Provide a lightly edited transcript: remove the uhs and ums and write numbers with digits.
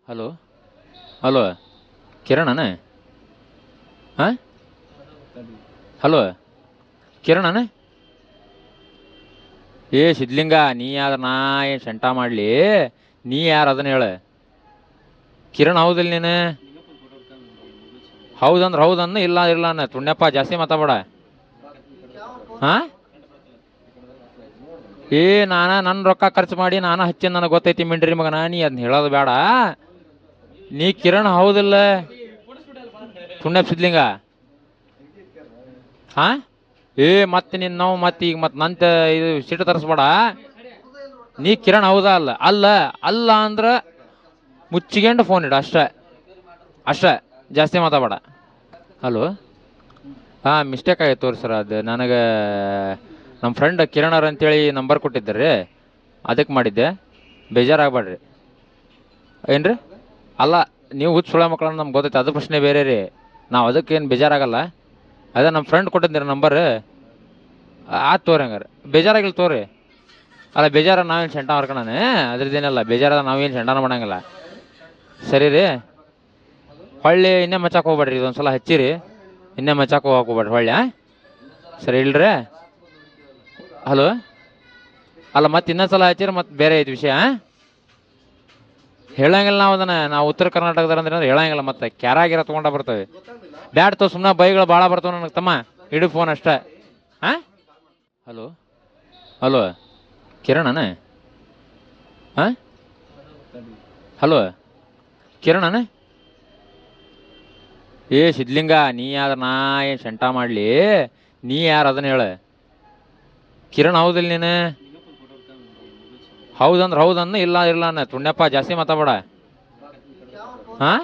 hello hello ಕಿರಣನ ಹಾಂ hello ಕಿರಣನ ಏ ಸಿದ್ಲಿಂಗ ನೀ ಯಾವ್ದು ನಾ ಏನು ಶಂಟ ಮಾಡಲಿ ನೀ ಯಾರು ಅದನ್ನ ಹೇಳ ಕಿರಣ್ ಹೌದಿಲ್ಲ ನೀನು ಹೌದಂದ್ರೆ ಹೌದನ್ನ ಇಲ್ಲ ಇಲ್ಲ ಅನ್ನ ತುಣ್ಯಪ್ಪ ಜಾಸ್ತಿ ಮಾತಾಡ ಹಾಂ ಏ ನನ್ನ ರೊಕ್ಕ ಖರ್ಚು ಮಾಡಿ ನಾನು ಹಚ್ಚಿ ನನಗೆ ಗೊತ್ತೈತಿ ಮಿಂಡ್ರಿ ಮಗನ ನೀ ಅದನ್ನ ಹೇಳೋದು ಬೇಡ ನೀ ಕಿರಣ್ ಹೌದಿಲ್ಲ ತುಣ್ಯಪ್ಪ ಸಿದ್ಲಿಂಗ ಹಾಂ ಏ ಮತ್ತೆ ನಿನ್ನ ನಾವು ಮತ್ತೆ ಈಗ ಮತ್ತೆ ನಂತ ಇದು ಸಿಟ್ಟು ತರಿಸ್ಬೇಡ ನೀ ಕಿರಣ್ ಹೌದಾ ಅಲ್ಲ ಅಲ್ಲ ಅಲ್ಲ ಅಂದ್ರೆ ಮುಚ್ಚಿಗೆಂಡು ಫೋನ್ ಇಡು ಅಷ್ಟೇ ಅಷ್ಟೇ ಜಾಸ್ತಿ ಮಾತಾಡ ಹಲೋ ಹಾಂ ಮಿಸ್ಟೇಕ್ ಆಯ್ತು ತೋರಿ ಸರ್ ಅದು ನನಗೆ ನಮ್ಮ ಫ್ರೆಂಡ್ ಕಿರಣ್ ಅವ್ರು ಅಂತೇಳಿ ನಂಬರ್ ಕೊಟ್ಟಿದ್ದಾರೆ ಅದಕ್ಕೆ ಮಾಡಿದ್ದೆ ಬೇಜಾರಾಗಬೇಡ್ರಿ ಏನು ರೀ ಅಲ್ಲ ನೀವು ಹುಚ್ಚು ಸುಳ ಮಕ್ಕಳನ್ನ ನಮ್ಗೆ ಗೊತ್ತೈತೆ ಅದು ಪ್ರಶ್ನೆ ಬೇರೆ ರೀ ನಾವು ಅದಕ್ಕೇನು ಬೇಜಾರಾಗಲ್ಲ ಅದೇ ನಮ್ಮ ಫ್ರೆಂಡ್ ಕೊಟ್ಟಿದ್ದೀರಿ ನಂಬರ್ ಆಯ್ತು ತೋರಿ ಹಂಗಾರೆ ಬೇಜಾರಾಗಿಲ್ಲ ತೋರಿ ಅಲ್ಲ ಬೇಜಾರ ನಾವೇನು ಸೆಂಟ ಮಾಡ್ಕೊಳಣ ಅದ್ರದ್ದೇನಲ್ಲ ಬೇಜಾರದ ನಾವೇನು ಸೆಂಟನ ಮಾಡಂಗಿಲ್ಲ ಸರಿ ರೀ ಹೊಳ್ಳಿ ಇನ್ನೇ ಮಚ್ಚಾಕ್ ಹೋಗ್ಬೇಡ್ರಿ ಇದೊಂದು ಸಲ ಹಚ್ಚಿರಿ ಇನ್ನೇ ಮಚ್ಚಾಕ್ ಹೋಗ್ಬೇಡ್ರಿ ಹೊಳ್ಳಿ ಸರಿ ಇಲ್ರಿ ಹಲೋ ಅಲ್ಲ ಮತ್ತೆ ಇನ್ನೊಂದು ಸಲ ಹಚ್ಚಿರಿ ಮತ್ತೆ ಬೇರೆ ಐತಿ ವಿಷಯ ಹೇಳಂಗಿಲ್ಲ ನಾವು ಅದನ್ನು ನಾವು ಉತ್ತರ ಕರ್ನಾಟಕದ ಅಂದ್ರೆ ಹೇಳಂಗಿಲ್ಲ ಮತ್ತೆ ಕ್ಯಾರಾಗಿರ ತೊಗೊಂಡ ಬರ್ತವೆ ಬ್ಯಾಡ್ ತೋ ಸುಮ್ಮನೆ ಬೈಗಳು ಭಾಳ ಬರ್ತಾವೆ ನನಗೆ ತಮ್ಮ ಇಡು ಫೋನ್ ಅಷ್ಟೇ ಹಾಂ ಹಲೋ ಹಲೋ ಕಿರಣನ ಹಾಂ ಹಲೋ ಕಿರಣನ ಏ ಸಿದ್ಲಿಂಗ ನೀ ಯಾವ್ದು ನಾ ಏನು ಶಂಟ ಮಾಡಲಿ ನೀ ಯಾರು ಅದನ್ನ ಹೇಳ ಕಿರಣ್ ಹೌದಿಲ್ಲ ನೀನು ಹೌದಂದ್ರೆ ಹೌದನ್ನ ಇಲ್ಲ ಇಲ್ಲ ಅನ್ನ ತುಣ್ಯಪ್ಪ ಜಾಸ್ತಿ ಮಾತಾಡ ಹಾಂ